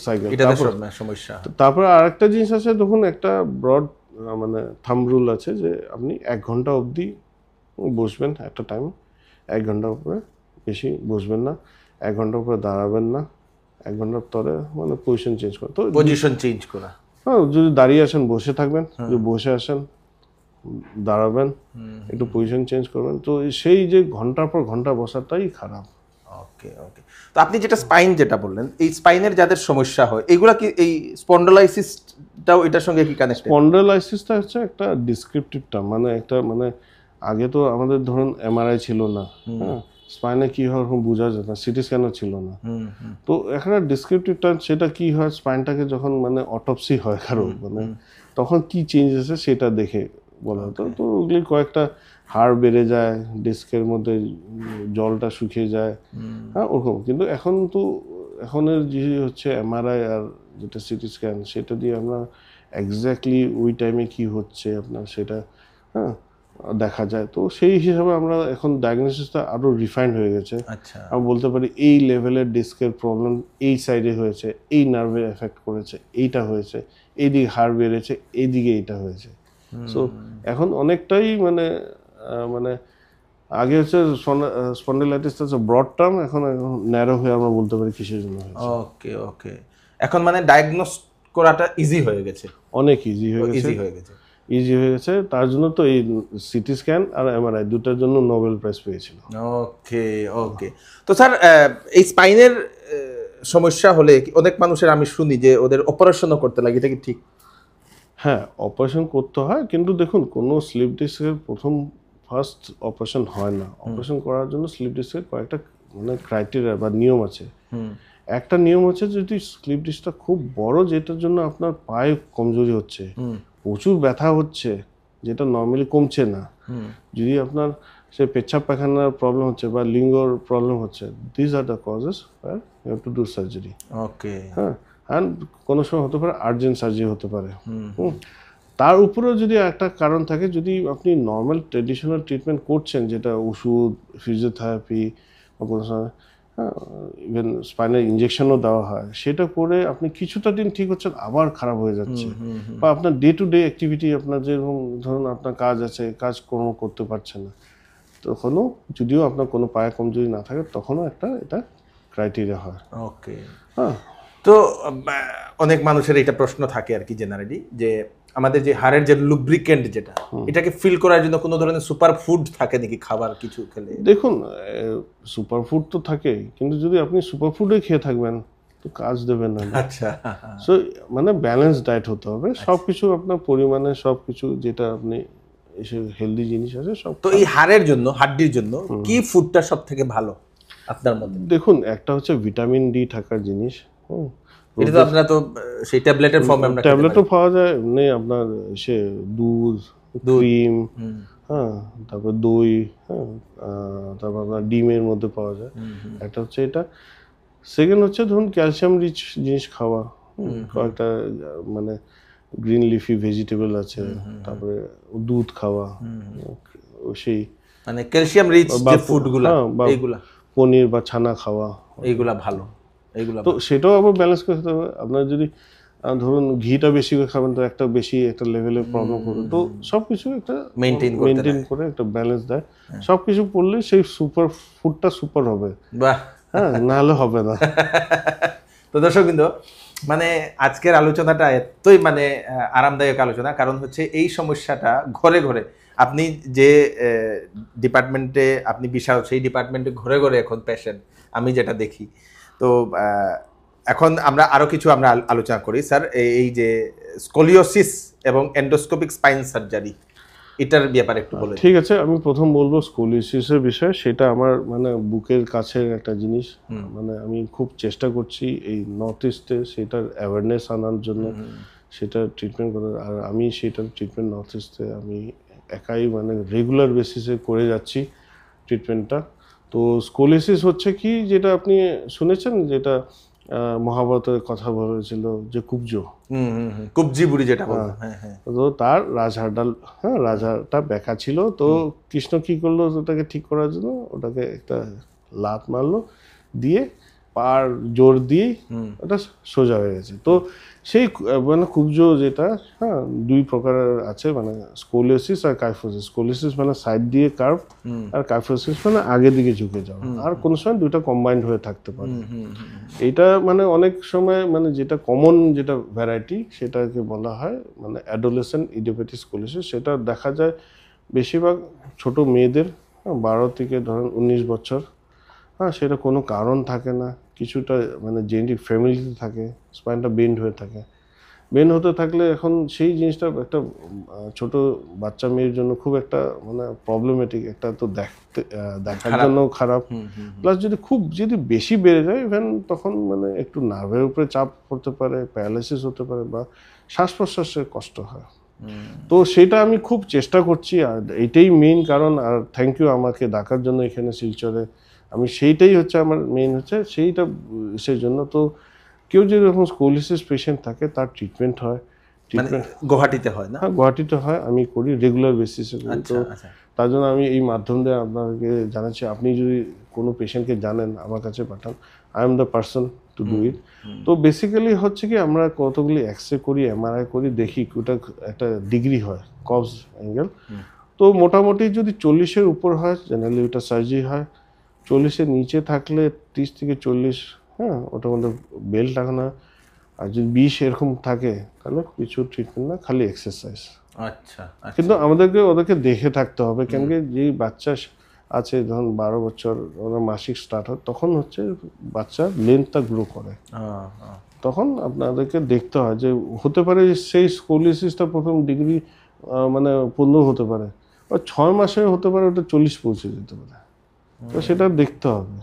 সাইকেল সমস্যা। তারপরে আরেকটা জিনিস আছে, তখন একটা ব্রড মানে থাম্ব রুল আছে যে আপনি 1 ঘন্টা অবধি বসবেন একটা টাইম, 1 ঘন্টার উপরে বেশি বসবেন না, 1 ঘন্টার উপরে দাঁড়াবেন না, 1 ঘন্টার পরে মানে পজিশন চেঞ্জ করা। তো পজিশন চেঞ্জ করা, হ্যাঁ যদি দাঁড়িয়ে আসেন বসে থাকবেন, যদি বসে আসেন দাঁড়াবেন, একটু পজিশন চেঞ্জ করবেন। তো সেই যে ঘন্টার পর ঘন্টা বসাটাই খারাপ। ওকে ওকে। তো আপনি যেটা স্পাইন যেটা বললেন, এই স্পাইনের যাদের সমস্যা হয় এগুলা কি এই স্পন্ডোলাইসিসটাও এটার সঙ্গে কি কানেক্টেড? স্পন্ডোলাইসিসটা হচ্ছে একটা ডিসক্রিপটিভ টার্ম, মানে একটা মানে আগে তো আমাদের ধরুন এমআরআই ছিল না, হ্যাঁ স্পাইনে কি হয় বোঝা যেত না, সিটি স্ক্যানও ছিল না। তো একটা ডিসক্রিপটিভ টার্ম, সেটা কি হয় স্পাইনটাকে যখন মানে অটোপসি হয় কারো মানে তখন কি চেঞ্জ আছে সেটা দেখে বলা হতো। তো ওগুলি কয়েকটা হাড় বেড়ে যায়, ডিস্কের মধ্যে জলটা শুকিয়ে যায়, হ্যাঁ ওরকম। কিন্তু এখন তো এখনের যে হচ্ছে এমআরআই আর যেটা সিটি স্ক্যান, সেটা দিয়ে আমরা এক্স্যাক্টলি ওই টাইমে কি হচ্ছে আপনার সেটা হ্যাঁ দেখা যায়। তো সেই হিসাবে আমরা এখন ডায়াগনোসিসটা আরও রিফাইন্ড হয়ে গেছে। আচ্ছা, আমরা বলতে পারি এই লেভেলের ডিস্কের প্রবলেম এই সাইডে হয়েছে, এই নার্ভে এফেক্ট করেছে, এইটা হয়েছে, এইদিকে হাড় বেড়েছে, এইদিকে এইটা হয়েছে। সো এখন অনেকটাই মানে মানে আগে হচ্ছে স্পন্ডিলাইটিসটা হচ্ছে ব্রড টার্ম, এখন ন্যারো হয়ে আমরা বলতে পারি কিসের জন্য হয়েছে। ওকে ওকে। এখন মানে ডায়াগনোস করাটা ইজি হয়ে গেছে, অনেক ইজি হয়ে গেছে। তার জন্য তো এই সিটি স্ক্যান আর এমআরআই দুটার জন্য নোবেল প্রাইজ পেয়েছিল। ওকে ওকে। তো স্যার এই স্পাইনের সমস্যা হলে অনেক মানুষের আমি শুনি যে ওদের অপারেশনও করতে লাগে, এটা কি ঠিক? হ্যাঁ অপারেশন করতে হয়, কিন্তু দেখুন কোনো স্লিপ ডিস্কের ফার্স্ট অপারেশন হয় না। অপারেশন করার জন্য স্লিপ ডিস্কের কয়েকটা মানে ক্রাইটেরিয়া বা নিয়ম আছে। একটা নিয়ম হচ্ছে যদি স্লিপ ডিস্কটা খুব বড়, যেটার জন্য আপনার পায়ে কমজোরি হচ্ছে, প্রচুর ব্যথা হচ্ছে, যেটা নর্মালি কমছে না, যদি আপনার সে পেচ্ছাপ পায়খানার প্রবলেম হচ্ছে বা লিঙ্গর প্রবলেম হচ্ছে, this are the causes where you have to do surgery. Okay, হ্যাঁ, অ্যান্ড কোনো সময় হতে পারে আর্জেন্ট সার্জারি হতে পারে। তার উপরেও যদি একটা কারণ থাকে, যদি আপনি নর্মাল ট্রেডিশনাল ট্রিটমেন্ট করছেন, যেটা ওষুধ, ফিজিওথেরাপি বা কোনো সময় ইভেন স্পাইনাল ইঞ্জেকশনও দেওয়া হয়, সেটা করে আপনি কিছুটা দিন ঠিক হচ্ছেন, আবার খারাপ হয়ে যাচ্ছে, বা আপনার ডে টু ডে অ্যাক্টিভিটি, আপনার যেরকম ধরুন আপনার কাজ আছে, কাজকর্ম করতে পারছে না, তখনও যদিও আপনার কোনো পায়ে কমজোরি না থাকে, তখনও একটা এটা ক্রাইটেরিয়া হয়। ওকে, হ্যাঁ। তো অনেক মানুষের এটা প্রশ্ন থাকে আর কি জেনারেলি, যে আমাদের যে হাড়ের যে লুব্রিকেন্ট যেটা, এটাকে ফিল করার জন্য কোনো ধরনের সুপার ফুড থাকে নাকি খাবার কিছু খেলে? দেখুন সুপার ফুড তো থাকে, কিন্তু যদি আপনি সুপার ফুডে খেয়ে থাকবেন তো কাজ দেবে না। আচ্ছা, সো মানে ব্যালেন্স ডায়েট হতে হবে, সবকিছু আপনার পরিমাণে, সবকিছু যেটা আপনি এসে হেলদি জিনিস আছে সব। তো এই হাড়ের জন্য, হাড্ডির জন্য কি ফুডটা সব থেকে ভালো আপনার মতে? দেখুন একটা হচ্ছে ভিটামিন ডি থাকার জিনিস, এটা তো আপনারা তো সেই ট্যাবলেটের ফর্মে আমরা ট্যাবলেটও পাওয়া যায়, এমনি আপনার সে দুধ, ক্রিম, হ্যাঁ তারপর দই, হ্যাঁ তারপর আপনার ডিমের মধ্যে পাওয়া যায়। একটা হচ্ছে এটা। সেকেন্ড হচ্ছে ধরুন ক্যালসিয়াম রিচ জিনিস খাওয়া, কয়েকটা মানে গ্রিন লিফি ভেজিটেবল আছে, তারপরে দুধ খাওয়া, সেই মানে ক্যালসিয়াম রিচ যে ফুডগুলো, এইগুলা পনির বা ছানা খাওয়া, এইগুলা ভালো। এইগুলা তো সেটাও আবার ব্যালেন্স করতে হবে। আপনার যদি ধরুন ঘিটা বেশি করে খাবেন, তো একটা বেশি একটা লেভেলের প্রবলেম করবে। তো সবকিছু একটা মেনটেন করে একটা ব্যালেন্স দেয়, সবকিছু পড়লে সেই সুপার ফুডটা সুপার হবে। বাহ, হ্যাঁ, নাহলে হবে না। তো দর্শক বিন্দু, মানে আজকের আলোচনাটা এতই মানে আরামদায়ক আলোচনা, কারণ হচ্ছে এই সমস্যাটা ঘরে ঘরে, আপনি যে ডিপার্টমেন্টে আপনি বিশাল, সেই ডিপার্টমেন্টে ঘরে ঘরে এখন পেশেন্ট, আমি যেটা দেখি। তো এখন আমরা আরো কিছু আমরা আলোচনা করি স্যার, এই যে স্কলিওসিস এবং এন্ডোস্কোপিক স্পাইন সার্জারি, এটার ব্যাপারে একটু বলুন। ঠিক আছে, আমি প্রথম বলবো স্কলিওসিসের বিষয়ে। সেটা আমার মানে বুকের কাছের একটা জিনিস, মানে আমি খুব চেষ্টা করছি এই নর্থ ইস্টে সেটার অ্যাওয়ারনেস আনার জন্য, সেটা ট্রিটমেন্ট করার। আর আমি সেটার ট্রিটমেন্ট নর্থ ইস্টে আমি একাই মানে রেগুলার বেসিসে করে যাচ্ছি ট্রিটমেন্টটা। তো স্কলিওসিস হচ্ছে কি, যেটা আপনি শুনেছেন, যেটা মহাভারতের কথা বলেছিল যে কুব্জ, কুবজি বুড়ি যেটা বলতো, হ্যাঁ হ্যাঁ, তো তার রাজহাড়টা, হ্যাঁ রাজহাড়টা ব্যাকা ছিল, তো কৃষ্ণ কি করলো ওটাকে ঠিক করার জন্য ওটাকে একটা লাত মারলো, দিয়ে পার জোর দিয়ে ওটা সোজা হয়ে গেছে। তো সেই মানে কুব্জ যেটা, হ্যাঁ দুই প্রকারের আছে, মানে স্কোলিওসিস আর কাইফোসিস। স্কোলিওসিস মানে সাইড দিয়ে কার্ভ, আর কাইফোসিস মানে আগের দিকে ঝুঁকে যাওয়া, আর কোনো সময় দুইটা কম্বাইন্ড হয়ে থাকতে পারে। এইটা মানে অনেক সময় মানে যেটা কমন যেটা ভ্যারাইটি সেটাকে বলা হয় মানে অ্যাডোলেসেন্ট ইডিওপ্যাথিক স্কোলিওসিস। সেটা দেখা যায় বেশিরভাগ ছোট মেয়েদের, 12 থেকে ধরেন 19 বছর, হ্যাঁ সেটা কোনো কারণ থাকে না, কিছুটা মানে জেনেটিক ফ্যামিলিতে থাকে, স্পাইনটা বেন্ড হয়ে থাকে। বেন্ড হতে থাকলে এখন সেই জিনিসটা একটা ছোট বাচ্চা মেয়ের জন্য খুব একটা মানে প্রবলেমেটিক, একটা তো দেখার জন্য খারাপ, প্লাস যদি বেশি বেড়ে যায় ইভেন তখন মানে একটু নার্ভের উপরে চাপ পড়তে পারে, প্যারালাইসিস হতে পারে, বা শ্বাস প্রশ্বাসের কষ্ট হয়। তো সেটা আমি খুব চেষ্টা করছি, আর এইটাই মেইন কারণ। আর থ্যাংক ইউ আমাকে ডাকার জন্য এখানে শিলচরে, আমি সেইটাই হচ্ছে আমার মেইন হচ্ছে সেইটা, সেই জন্য। তো কেউ যদি এরকম স্কোলিওসিস পেশেন্ট থাকে তার ট্রিটমেন্ট হয়, ট্রিটমেন্ট গুয়াহাটিতে হয় না? হ্যাঁ গুয়াহাটিতে হয়, আমি করি রেগুলার বেসিসে করি। তো তার জন্য আমি এই মাধ্যম দিয়ে আপনাকে জানাচ্ছি, আপনি যদি কোনো পেশেন্টকে জানেন আমার কাছে পাঠান, I am the person to do it. তো বেসিক্যালি হচ্ছে কি আমরা কতগুলি এক্সরে করি, এমআরআই করি, দেখি ওটা একটা ডিগ্রি হয় কজ অ্যাঙ্গেল। তো মোটামুটি যদি 40-এর উপর হয় জেনারেলি ওটা সার্জারি হয়, 40-এর নিচে থাকলে 30 থেকে 40, হ্যাঁ ওটার মধ্যে বেল্ট লাগানো হয়। আর যদি 20 এরকম থাকে তাহলে কিছু ট্রিটমেন্ট না, খালি এক্সারসাইজ। আচ্ছা, কিন্তু ওদেরকে দেখে থাকতে হবে, কেন কি যেই বাচ্চা আছে ধরুন 12 বছর ওনার মাসিক স্টার্ট হয়, তখন হচ্ছে বাচ্চার লেন্থটা গ্রো করে, তখন আপনাদেরকে দেখতে হয় যে হতে পারে সেই স্কোলিওসিসটা প্রথম ডিগ্রি মানে 15 হতে পারে, বা 6 মাসে হতে পারে ওটা 40 পৌঁছে যেতে পারে। তো সেটা দেখতে হবে,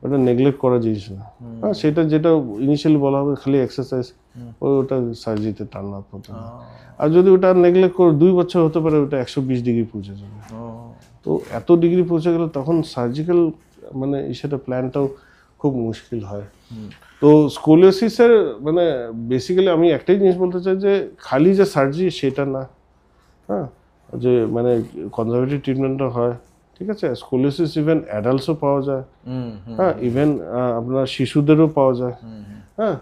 ওটা নেগলেক্ট করা জিনিস না। হ্যাঁ সেটা যেটা ইনিশিয়ালি বলা হবে খালি এক্সারসাইজ, ওটা সার্জারিতে টার্ন আপ হতে হবে। আর যদি ওটা নেগলেক্ট করে 2 বছর হতে পারে ওটা 120 ডিগ্রি পৌঁছে যাবে। তো এত ডিগ্রি পৌঁছে গেলে তখন সার্জিক্যাল মানে সেটা প্ল্যানটাও খুব মুশকিল হয়। তো স্কোলিওসিসের মানে বেসিক্যালি আমি একটাই জিনিস বলতে চাই যে খালি যে সার্জারি সেটা না, হ্যাঁ যে মানে কনজারভেটিভ ট্রিটমেন্টও হয়, ঠিক আছে। স্কোলিওসিস ইভেন অ্যাডাল্টসও পাওয়া যায়, হ্যাঁ ইভেন আপনার শিশুদেরও পাওয়া যায়, হ্যাঁ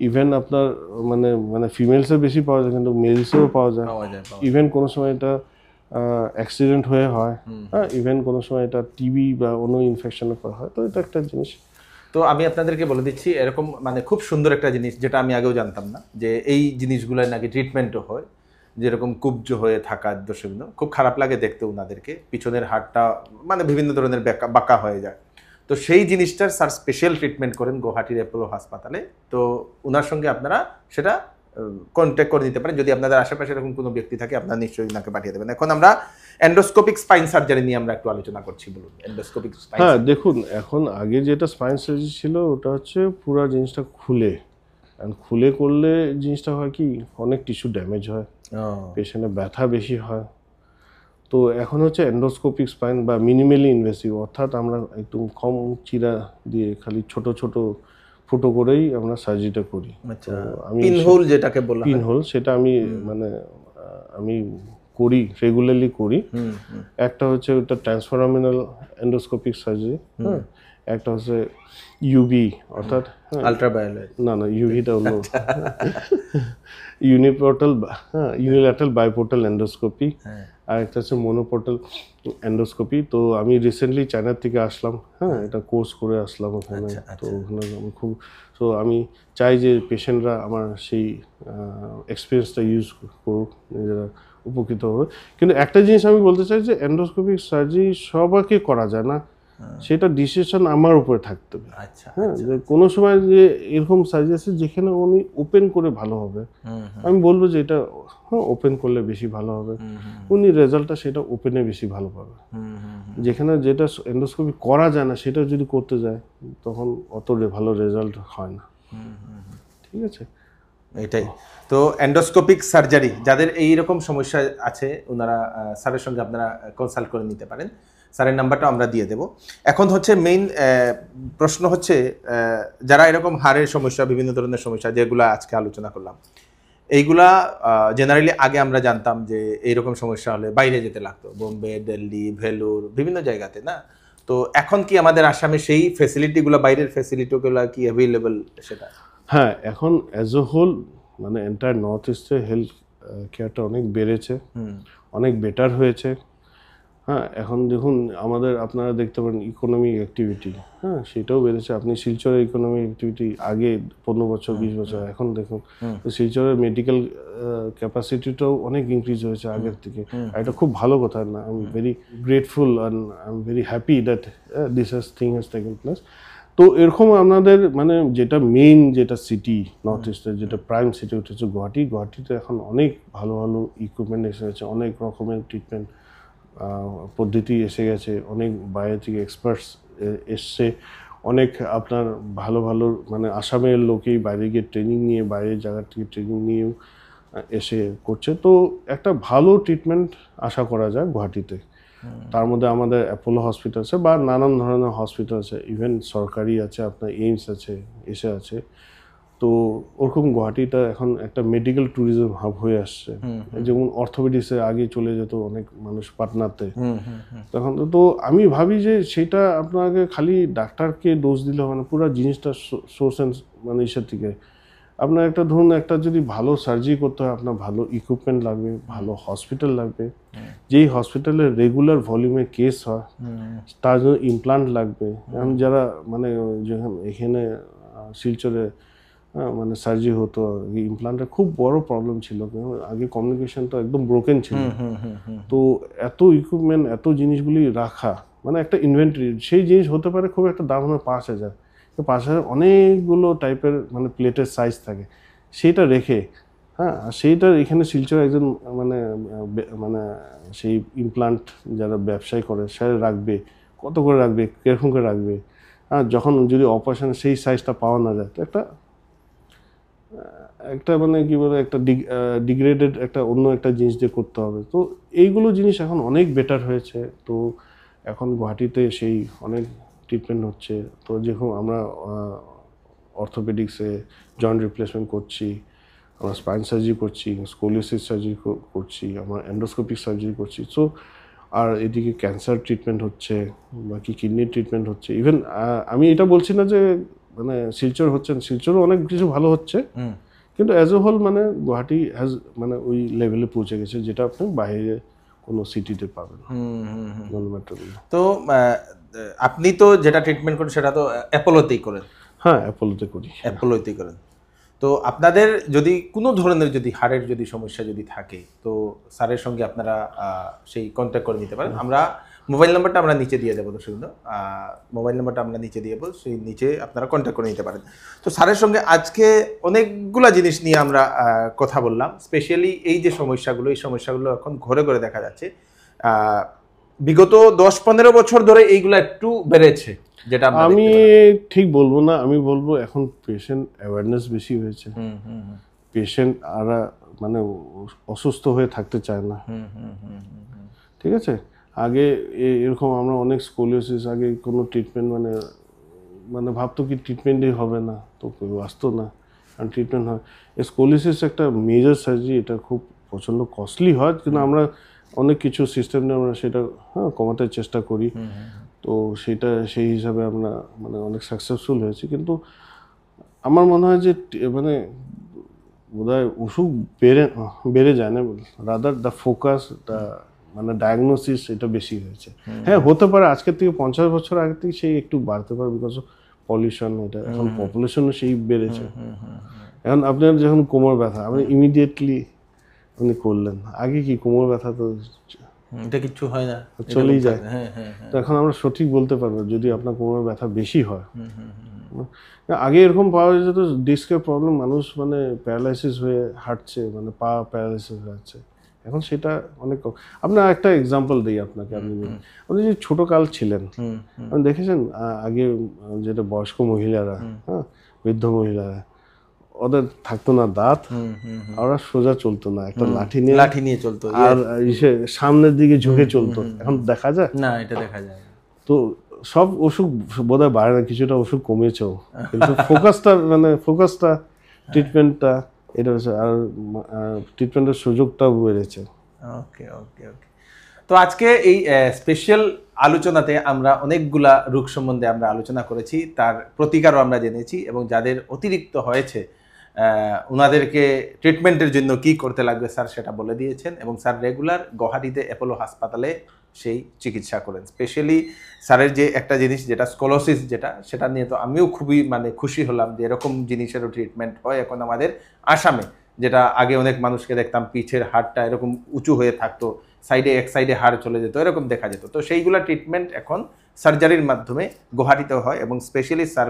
ইভেন আপনার মানে মানে ফিমেলসের বেশি পাওয়া যায়, কিন্তু মেলসেও পাওয়া যায়। ইভেন কোনো সময় এটা অ্যাক্সিডেন্ট হয়ে হয়, হ্যাঁ ইভেন কোনো সময় এটা টিবি বা অন্য ইনফেকশনের পর হয়। তো এটা একটা জিনিস। তো আমি আপনাদেরকে বলে দিচ্ছি, এরকম মানে খুব সুন্দর একটা জিনিস যেটা আমি আগেও জানতাম না, যে এই জিনিসগুলোর নাকি ট্রিটমেন্টও হয়। যেরকম কুব্জ হয়ে থাকা দর্শকবৃন্দ, খুব খারাপ লাগে দেখতে ওনাদেরকে, পিছনের হাড়টা মানে বিভিন্ন ধরনের বাঁকা হয়ে যায়। তো সেই জিনিসটার স্যার স্পেশাল ট্রিটমেন্ট করেন গুয়াহাটির অ্যাপোলো হাসপাতালে। তো ওনার সঙ্গে আপনারা সেটা কন্ট্যাক্ট করে নিতে পারেন। যদি আপনাদের আশেপাশে এরকম কোনো ব্যক্তি থাকে আপনারা নিশ্চয়ই ওনাকে পাঠিয়ে দেবেন। এখন আমরা এন্ডোস্কোপিক স্পাইন সার্জারি নিয়ে আমরা একটু আলোচনা করছি, বলুন এন্ডোস্কোপিক স্পাইন। হ্যাঁ দেখুন, এখন আগে যেটা স্পাইন সার্জারি ছিল ওটা হচ্ছে পুরো জিনিসটা খুলে করলে জিনিসটা হয় কি অনেক টিস্যু ড্যামেজ হয়, পেশেন্টের ব্যথা বেশি হয়। তো এখন হচ্ছে এন্ডোস্কোপিক স্পাইন বা মিনিমালি ইনভেসিভ, অর্থাৎ আমরা একটু কম চিরা দিয়ে খালি ছোট ছোট ফুটো করেই আমরা সার্জারিটা করি। আমি পিনহোল যেটাকে বলা হয়, পিনহোল, সেটা আমি মানে আমি করি, রেগুলারলি করি। একটা হচ্ছে ওটা ট্রান্সফরামিনাল এন্ডোস্কোপিক সার্জারি, হ্যাঁ একটা হচ্ছে ইউভি অর্থাৎ আলট্রাভায়োলেট, না ইউভিটা অন্য, ইউনিল্যাটারাল বাইপোর্টাল এন্ডোস্কোপি, আর একটা হচ্ছে মোনোপোর্টাল এন্ডোস্কোপি। তো আমি রিসেন্টলি চায়না থেকে আসলাম, হ্যাঁ এটা কোর্স করে আসলাম ওখানে। তো ওখানে আমি তো আমি চাই যে পেশেন্টরা আমার সেই এক্সপিরিয়েন্সটা ইউজ করুক, নিজেরা উপকৃত হবে। কিন্তু একটা জিনিস আমি বলতে চাই যে এন্ডোস্কোপিক সার্জারি সবাইকে করা যায় না, সেটা ডিসিশন আমার উপরে থাকতে হবে। হ্যাঁ যে কোনো সময় যে এরকম সার্জারি আছে যেখানে উনি ওপেন করে ভালো হবে, আমি বলবো যে এটা ওপেন করলে বেশি ভালো হবে, উনি রেজাল্টটা সেটা ওপেনে বেশি ভালো পাবে। যেখানে যেটা এন্ডোস্কোপি করা যায় না সেটা যদি করতে যায় তখন অত ভালো রেজাল্ট হয় না, ঠিক আছে। এটাই তো এন্ডোস্কোপিক সার্জারি যাদের এই রকম সমস্যা আছে ওনারা স্যারের সঙ্গে আপনারা কনসাল্ট করে নিতে পারেন। স্যারের নাম্বারটা আমরা দিয়ে দেব। এখন হচ্ছে মেইন প্রশ্ন হচ্ছে যারা এরকম হাড়ের সমস্যা, বিভিন্ন ধরনের সমস্যা যেগুলো আজকে আলোচনা করলাম, এইগুলা জেনারেলি আগে আমরা জানতাম যে এইরকম সমস্যা হলে বাইরে যেতে লাগতো, বোম্বে, দিল্লি, ভেলোর, বিভিন্ন জায়গাতে না। তো এখন কি আমাদের আসামে সেই ফ্যাসিলিটিগুলো, বাইরের ফ্যাসিলিটিগুলো কি অ্যাভেলেবল সেটা? হ্যাঁ, এখন অ্যাজ এ হোল মানে এন্টায়ার নর্থ ইস্টে হেলথ কেয়ারটা অনেক বেড়েছে, অনেক বেটার হয়েছে। হ্যাঁ, এখন দেখুন আমাদের আপনারা দেখতে পারেন ইকোনমিক অ্যাক্টিভিটি, হ্যাঁ সেটাও বেড়েছে। আপনি শিলচরের ইকোনমিক অ্যাক্টিভিটি আগে 15 বছর 20 বছর, এখন দেখুন শিলচরের মেডিকেল ক্যাপাসিটিটাও অনেক ইনক্রিজ হয়েছে আগের থেকে। এটা খুব ভালো কথা না, I am very grateful and I am very happy that this thing has taken place. তো এরকম আমাদের মানে যেটা মেইন যেটা সিটি নর্থ ইস্টের যেটা প্রাইম সিটি হচ্ছে গুয়াহাটি। গুয়াহাটিতে এখন অনেক ভালো ভালো ইকুইপমেন্ট এসে গেছে, অনেক রকমের ট্রিটমেন্ট পদ্ধতি এসে গেছে, অনেক বাইরে থেকে এক্সপার্টস এসছে, অনেক আপনার ভালো ভালো মানে আসামের লোকেই বাইরে গিয়ে ট্রেনিং নিয়ে, বাইরের জায়গা থেকে ট্রেনিং নিয়েও এসে করছে। তো একটা ভালো ট্রিটমেন্ট আশা করা যায় গুয়াহাটিতে। তার মধ্যে আমাদের অ্যাপোলো হসপিটাল আছে বা নানান ধরনের হসপিটাল আছে, ইভেন সরকারি আছে, আপনার এইমস আছে, এসে আছে। তো ওরকম গুয়াহাটিটা এখন একটা মেডিকেল ট্যুরিজম হাব হয়ে আসছে। যেমন অর্থোপেডিক্সে আগে চলে যেত অনেক মানুষ পাটনাতে, তখন তো আমি ভাবি যে সেটা আপনাকে খালি ডাক্তারকে দোষ দিলে মানে পুরো জিনিসটা সোর্স অ্যান্ড মানে ইসের থেকে আপনার একটা ধরুন একটা যদি ভালো সার্জারি করতে হয় আপনার ভালো ইকুইপমেন্ট লাগবে, ভালো হসপিটাল লাগবে, যেই হসপিটালে রেগুলার ভলিউমে কেস হয় তার জন্য ইমপ্লান্ট লাগবে। এখন যারা মানে যখন এখানে শিলচরে মানে সার্জারি হতো, ইমপ্লান্টের খুব বড় প্রবলেম ছিল, আগে কমিউনিকেশনটা একদম ব্রোকেন ছিল। তো এত ইকুইপমেন্ট এত জিনিসগুলি রাখা মানে একটা ইনভেন্টরি, সেই জিনিস হতে পারে খুব একটা দাম হয় 5,000, তো 5,000 অনেকগুলো টাইপের মানে প্লেটের সাইজ থাকে, সেটা রেখে হ্যাঁ সেইটা এখানে শিলচর একজন মানে মানে সেই ইমপ্লান্ট যারা ব্যবসায়ী করে সে রাখবে, কত করে রাখবে, কিরকম করে রাখবে, হ্যাঁ যখন যদি অপারেশনে সেই সাইজটা পাওয়া না যায় তো একটা মানে কি বলে একটা ডিগ্রেডেড একটা অন্য একটা জিনিস দিয়ে করতে হবে। তো এইগুলো জিনিস এখন অনেক বেটার হয়েছে। তো এখন গুয়াহাটিতে সেই অনেক ট্রিটমেন্ট হচ্ছে। তো যেরকম আমরা অর্থোপেডিক্সে জয়েন্ট রিপ্লেসমেন্ট করছি, আমরা স্পাইন সার্জারি করছি, স্কোলিওসিস সার্জারি করছি, আমরা এন্ডোস্কোপিক সার্জারি করছি। সো আর এদিকে ক্যান্সার ট্রিটমেন্ট হচ্ছে, বাকি কিডনির ট্রিটমেন্ট হচ্ছে। ইভেন আমি এটা বলছি না যে মানে শিলচর হচ্ছে, শিলচরও অনেক কিছু ভালো হচ্ছে, কিন্তু অ্যাজ এ হোল মানে গুয়াহাটি হ্যাজ মানে ওই লেভেলে পৌঁছে গেছে যেটা আপনি বাইরে কোনো সিটিতে পাবেন। তো আপনি তো যেটা ট্রিটমেন্ট করেন সেটা তো অ্যাপোলোতেই করেন? হ্যাঁ, অ্যাপোলোতে করি। অ্যাপোলোতেই করেন। তো আপনাদের যদি কোনো ধরনের যদি হাড়ের যদি সমস্যা যদি থাকে তো স্যারের সঙ্গে আপনারা সেই কন্ট্যাক্ট করে নিতে পারেন। আমরা মোবাইল নাম্বারটা আমরা নিচে দিয়ে দেবো, দর্শক মোবাইল নাম্বারটা আমরা নিচে দিয়ে দেবো, সেই নিচে আপনারা কন্ট্যাক্ট করে নিতে পারেন। তো স্যারের সঙ্গে আজকে অনেকগুলা জিনিস নিয়ে আমরা কথা বললাম, স্পেশালি এই যে সমস্যাগুলো, এই সমস্যাগুলো এখন ঘরে ঘরে দেখা যাচ্ছে। বিগত 10-15 বছর ধরে এইগুলো একটু বেড়েছে, যেটা আমি ঠিক বলবো না, আমি বলবো এখন পেশেন্ট অ্যাওয়ারনেস বেশি হয়েছে, পেশেন্ট আর মানে অসুস্থ হয়ে থাকতে চায় না। ঠিক আছে, আগে এরকম আমরা অনেক স্কোলিওসিস আগে কোনো ট্রিটমেন্ট মানে মানে ভাবতো কি ট্রিটমেন্টই হবে না, তো কেউ আসতো না, কারণ ট্রিটমেন্ট হয়। স্কোলিওসিস একটা মেজর সার্জারি, এটা খুব প্রচণ্ড কস্টলি হয়, কিন্তু আমরা অনেক কিছু সিস্টেম নিয়ে আমরা সেটা কমাতে চেষ্টা করি। তো সেটা সেই হিসাবে আমরা মানে অনেক সাকসেসফুল হয়েছি। কিন্তু আমার মনে হয় যে মানে বোধহয় অসুখ বেড়ে যায় না, রাদার দ্য ফোকাস দ্য মানে ডায়াগনোসিস এটা বেশি হয়েছে। হ্যাঁ হতে পারে আজকের থেকে 50 বছর আগে থেকে সেই একটু বাড়তে পারে, বিকজ অফ পলিউশন, এটা এখন পপুলেশনও সেই বেড়েছে। এখন আপনার যখন কোমর ব্যথা আপনি ইমিডিয়েটলি আপনি করলেন, আগে কি কোমর ব্যথা তো এটা কিছু হয় না, চলেই যায়। তো এখন আমরা সঠিক বলতে পারবো যদি আপনার কোমর ব্যথা বেশি হয়। আগে এরকম পাওয়া যেত ডিস্কের প্রবলেম, মানুষ মানে প্যারালাইসিস হয়ে হাঁটছে, মানে পা প্যারালাইসিস হয়ে যাচ্ছে, এখন সেটা অনেক কম। আপনার একটা এক্সাম্পল দিই আপনাকে, আপনি যে ছোট কাল ছিলেন আপনি দেখেছেন আগে যেটা বয়স্ক মহিলারা, হ্যাঁ বৃদ্ধ মহিলারা ওদের থাকতো না দাঁত, ওরা সোজা চলতো না, একটা লাঠি নিয়ে চলতো, আর সামনের দিকে ঝুঁকে চলতো। এখন দেখা যায় না, এটা দেখা যায়। তো সব অসুখ বোধহয় বাড়ে না, কিছুটা অসুখ কমেছেও, কিন্তু ফোকাসটা ট্রিটমেন্টটা এটা হচ্ছে, আর ট্রিটমেন্টের সুযোগটাও বেড়েছে। ওকে ওকে ওকে। তো আজকে এই স্পেশাল আলোচনাতে আমরা অনেকগুলা রোগ সম্বন্ধে আমরা আলোচনা করেছি, তার প্রতিকারও আমরা জেনেছি, এবং যাদের অতিরিক্ত হয়েছে ওনাদেরকে ট্রিটমেন্টের জন্য কি করতে লাগবে স্যার সেটা বলে দিয়েছেন, এবং স্যার রেগুলার গুয়াহাটিতে অ্যাপোলো হাসপাতালে সেই চিকিৎসা করেন। স্পেশালি স্যারের যে একটা জিনিস যেটা স্কোলোসিস, সেটা নিয়ে তো আমিও খুবই খুশি হলাম যে এরকম জিনিসেরও ট্রিটমেন্ট হয় এখন আমাদের আসামে। যেটা আগে অনেক মানুষকে দেখতাম পিঠের হাড়টা এরকম উঁচু হয়ে থাকতো, এক সাইডে হাড় চলে যেত, এরকম দেখা যেত। তো সেইগুলা ট্রিটমেন্ট এখন সার্জারির মাধ্যমে গুয়াহাটিতে হয়, এবং স্পেশালি স্যার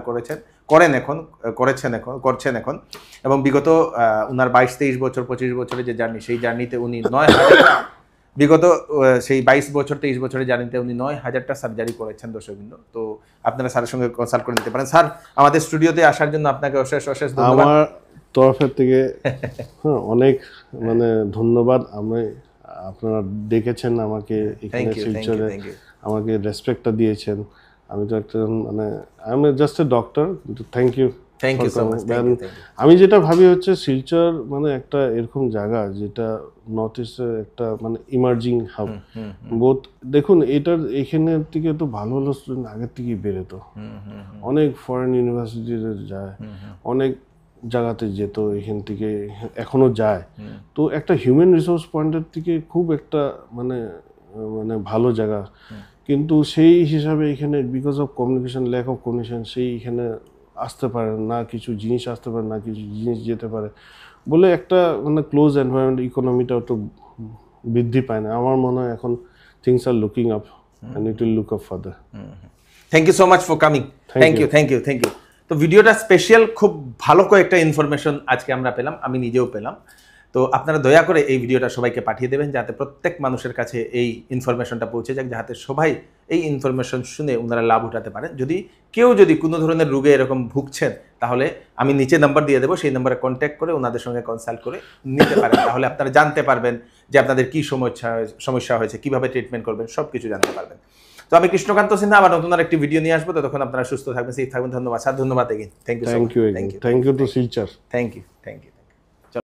করছেন এখন। এবং বিগত উনার 22-23 বছর 25 বছরের যে জার্নি, সেই জার্নিতে উনি 22 বছরের জার্নিতে উনি 9,000টা সার্জারি করেছেন দর্শকবৃন্দ। তো আপনারা স্যারের সঙ্গে কনসাল্ট করে নিতে পারেন। স্যার, আমাদের স্টুডিওতে আসার জন্য আপনাকে অশেষ ধন্যবাদ। আমার তরফের থেকে অনেক ধন্যবাদ। আপনারা ডেকেছেন আমাকে এখানে শিলচরে, আমাকে রেসপেক্টটা দিয়েছেন। আমি তো একটা I am just a doctor, কিন্তু থ্যাংক ইউ। আমি যেটা ভাবি হচ্ছে শিলচর একটা এরকম জায়গা যেটা নর্থ ইস্টের একটা ইমার্জিং হাব। বোধ দেখুন, এখানের থেকে তো ভালো ভালো স্টুডেন্ট আগের থেকেই বেরোতো, অনেক ফরেন ইউনিভার্সিটিতে যায়, অনেক জায়গাতে যেত, এখান থেকে এখনো যায়। তো একটা হিউম্যান রিসোর্স পয়েন্টের থেকে খুব একটা ভালো জায়গা, কিন্তু সেই হিসাবে এখানে because of communication, lack of communication, সেই এখানে আসতে পারে না, কিছু জিনিস আসতে পারে না, কিছু জিনিস যেতে পারে বলে একটা ক্লোজ এনভায়রনমেন্ট, ইকোনমিটাও তো বৃদ্ধি পায় না। আমার মনে হয় এখন things are looking up and it will look up further. Thank you so much for coming. Thank you. তো ভিডিওটা স্পেশাল, খুব ভালো কয়েকটা ইনফরমেশন আজকে আমরা পেলাম, আমি নিজেও পেলাম। তো আপনারা দয়া করে এই ভিডিওটা সবাইকে পাঠিয়ে দেবেন, যাতে প্রত্যেক মানুষের কাছে এই ইনফরমেশনটা পৌঁছে যাক, যাতে সবাই এই ইনফরমেশন শুনে ওনারা লাভ উঠাতে পারেন। যদি কোনো ধরনের রোগে এরকম ভুগছেন, তাহলে আমি নিচে নাম্বার দিয়ে দেবো, সেই নাম্বারে কন্ট্যাক্ট করে ওনাদের সঙ্গে কনসাল্ট করে নিতে পারেন। তাহলে আপনারা জানতে পারবেন যে আপনাদের কী সমস্যা হয়েছে, কীভাবে ট্রিটমেন্ট করবেন, সব কিছু জানতে পারবেন। তো আমি কৃষ্ণকান্ত সিনহা আবার নতুন একটি ভিডিও নিয়ে আসবো। ততক্ষণ আপনারা সুস্থ থাকবেন, সেফ থাকবেন। ধন্যবাদ স্যার, ধন্যবাদ again. Thank you to Silchar. Thank you.